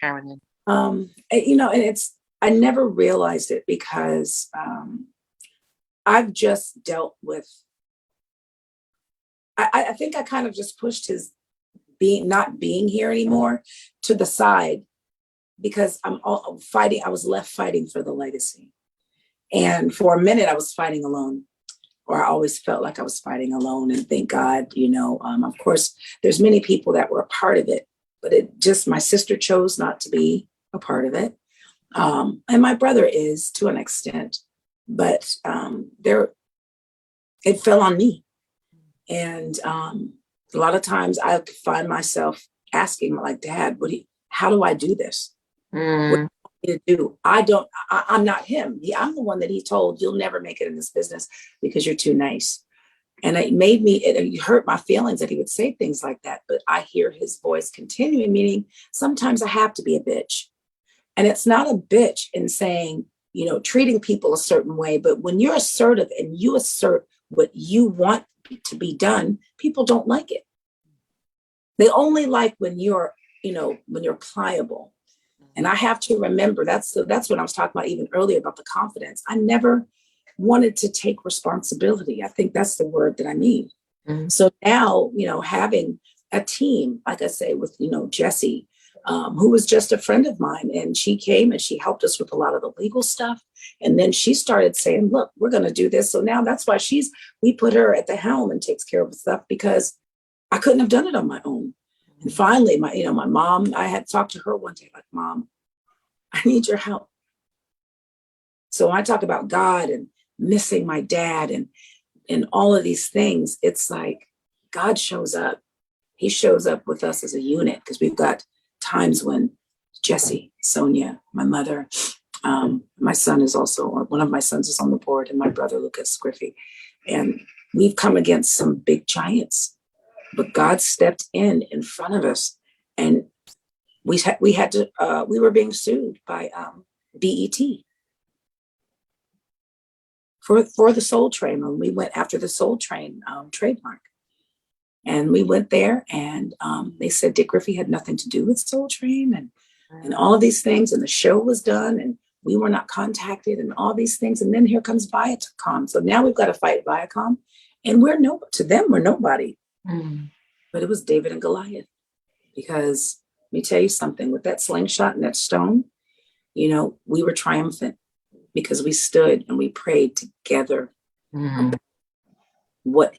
Carolyn. And I never realized it because I've just dealt with, I think I kind of just pushed his not being here anymore to the side because I'm all fighting. I was left fighting for the legacy. And for a minute I was fighting alone, or I always felt like I was fighting alone. And thank God, of course, there's many people that were a part of it, but my sister chose not to be a part of it. And my brother is to an extent, but it fell on me. And a lot of times I find myself asking, like, Dad, how do I do this? What do you want me to do? I'm not him. I'm the one that he told, you'll never make it in this business because you're too nice. And it hurt my feelings that he would say things like that. But I hear his voice continuing, meaning sometimes I have to be a bitch. And it's not a bitch in saying, treating people a certain way. But when you're assertive and you assert what you want to be done, people don't like it. They only like when you're pliable. And I have to remember that's what I was talking about even earlier about the confidence. I never wanted to take responsibility. I think that's the word that I mean. Mm-hmm. So now, having a team, like I say, with, Jessie, who was just a friend of mine, and she came and she helped us with a lot of the legal stuff. And then she started saying, look, we're going to do this. So now that's why we put her at the helm and takes care of the stuff, because I couldn't have done it on my own. And finally, my mom, I had talked to her one day, like, Mom, I need your help. So when I talk about God and missing my dad and all of these things, it's like God shows up. He shows up with us as a unit, because we've got times when Jessie, Sonia, my mother, my son is also, one of my sons is on the board, and my brother, Lucas Griffey. And we've come against some big giants, but God stepped in front of us, and we were being sued by BET for the Soul Train. When we went after the Soul Train trademark. And we went there, and they said Dick Griffey had nothing to do with Soul Train and all of these things. And the show was done, and we were not contacted, and all these things. And then here comes Viacom. So now we've got to fight Viacom, and to them, we're nobody. Mm. But it was David and Goliath, because let me tell you something, with that slingshot and that stone, we were triumphant because we stood and we prayed together about what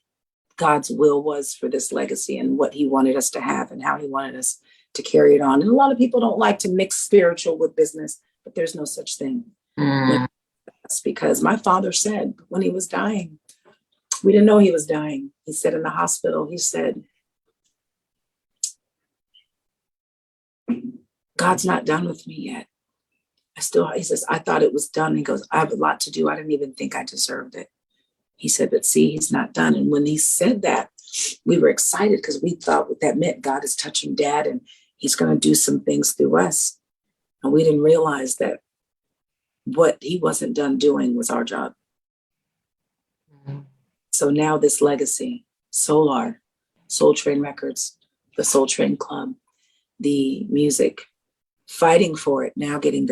God's will was for this legacy and what he wanted us to have and how he wanted us to carry it on. And a lot of people don't like to mix spiritual with business, but there's no such thing. That's because my father said when he was dying, we didn't know he was dying. He said in the hospital, he said, God's not done with me yet. He says, I thought it was done. He goes, I have a lot to do. I didn't even think I deserved it. He said, but see, he's not done. And when he said that, we were excited because we thought what that meant, God is touching Dad and he's going to do some things through us. And we didn't realize that what he wasn't done doing was our job. Mm-hmm. So now this legacy, Solar, Soul Train Records, the Soul Train Club, the music, fighting for it, now getting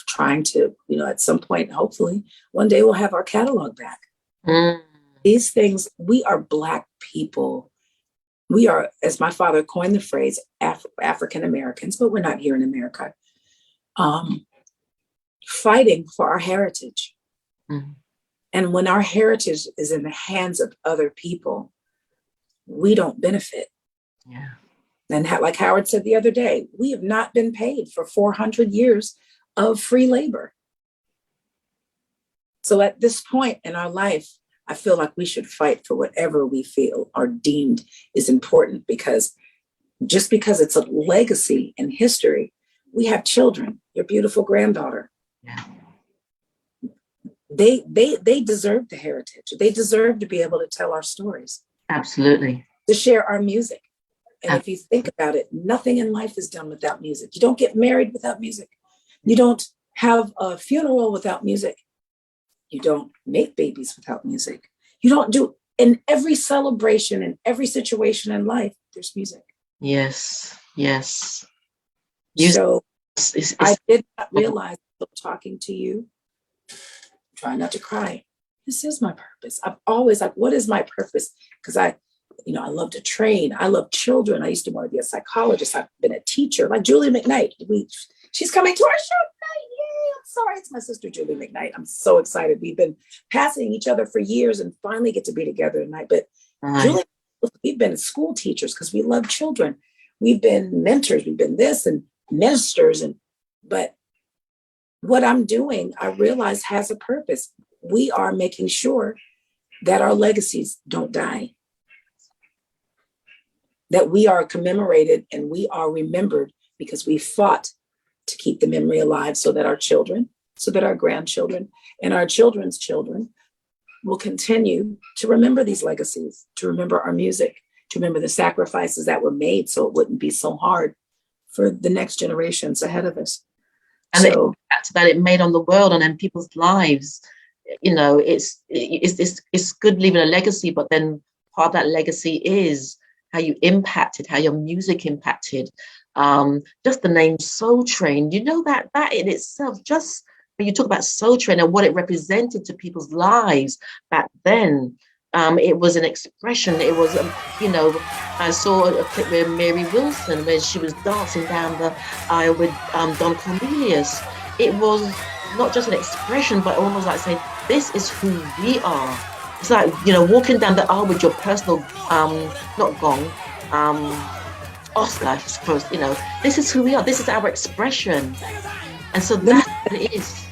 trying to, at some point, hopefully one day we'll have our catalog back. These things, we are Black people. We are, as my father coined the phrase, African Americans, but we're not here in America, fighting for our heritage. Mm-hmm. And when our heritage is in the hands of other people, we don't benefit. Yeah. And like Howard said the other day, we have not been paid for 400 years of free labor. So at this point in our life, I feel like we should fight for whatever we feel are deemed is important, because just because it's a legacy in history, we have children, your beautiful granddaughter. Yeah. They deserve the heritage. They deserve to be able to tell our stories. Absolutely. To share our music. And if you think about it, nothing in life is done without music. You don't get married without music. You don't have a funeral without music. You don't make babies without music. You don't do, in every celebration, in every situation in life, there's music. Yes, yes. So I did not realize until talking to you, trying not to cry. This is my purpose. I've always like, what is my purpose? Because I love to train. I love children. I used to want to be a psychologist. I've been a teacher, like Julie McKnight. She's coming to our show tonight. Yay! I'm sorry, it's my sister Julie McKnight. I'm so excited. We've been passing each other for years and finally get to be together tonight. But Julie, we've been school teachers because we love children. We've been mentors. We've been this and ministers. But what I'm doing, I realize has a purpose. We are making sure that our legacies don't die, that we are commemorated and we are remembered because we fought to keep the memory alive so that our children, so that our grandchildren and our children's children will continue to remember these legacies, to remember our music, to remember the sacrifices that were made so it wouldn't be so hard for the next generations ahead of us. And the impact that it made on the world and in people's lives, it's good leaving a legacy, but then part of that legacy is how you impacted, how your music impacted. Just the name Soul Train, that in itself, just when you talk about Soul Train and what it represented to people's lives back then, it was an expression. It was, I saw a clip with Mary Wilson when she was dancing down the aisle with Don Cornelius. It was not just an expression, but almost like saying, this is who we are. It's like, walking down the aisle with your personal, not gong, Oscar, I suppose, this is who we are. This is our expression. And so that's what it is.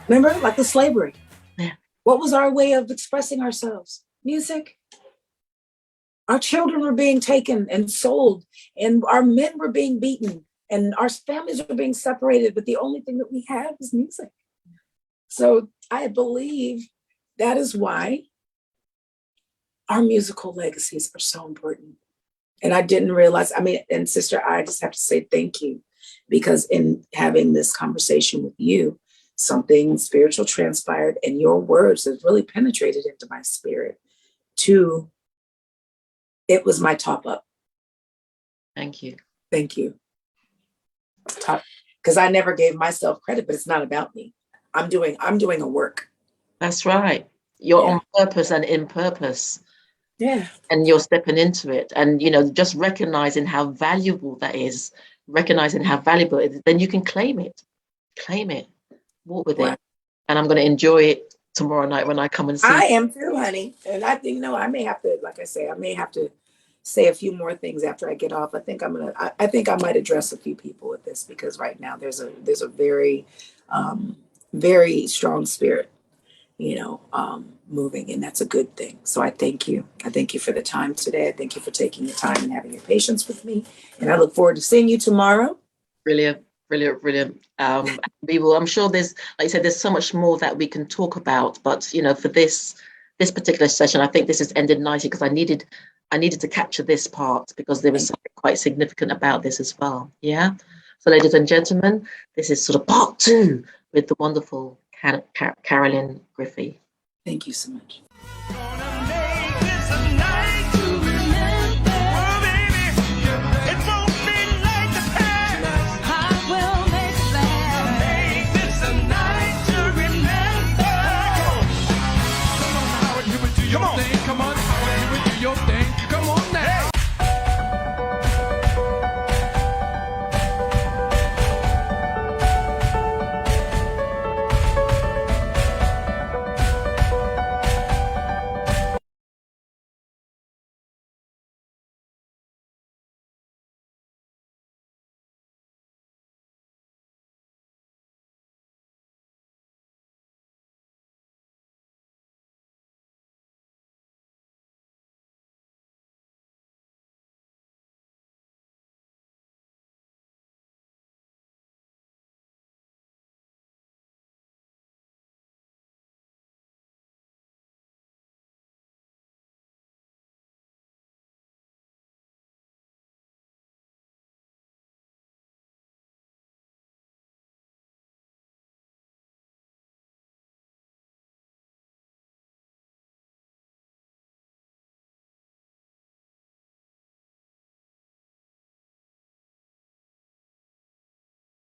Remember, like the slavery. Yeah. What was our way of expressing ourselves? Music. Our children were being taken and sold, and our men were being beaten, and our families were being separated, but the only thing that we have is music. So I believe that is why our musical legacies are so important. And I didn't realize, and sister, I just have to say thank you, because in having this conversation with you, something spiritual transpired, and your words have really penetrated into my spirit it was my top up. Thank you. Thank you. Because I never gave myself credit, but it's not about me. I'm doing a work. That's right. You're on purpose and in purpose. Yeah. And you're stepping into it. And, just recognizing how valuable that is, recognizing how valuable it is, then you can claim it, walk with it. And I'm going to enjoy it tomorrow night when I come and see. I am too, honey. And I think, I may have to, like I say, say a few more things after I get off. I think I might address a few people with this, because right now there's a very, very strong spirit, moving, and that's a good thing. So I thank you. I thank you for the time today. I thank you for taking your time and having your patience with me. And I look forward to seeing you tomorrow. Brilliant. I'm sure there's, like you said, there's so much more that we can talk about, but for this particular session, I think this has ended nicely, because I needed to capture this part, because there was something quite significant about this as well. Yeah. So, ladies and gentlemen, this is sort of part 2 with the wonderful Carolyn Griffey. Thank you so much.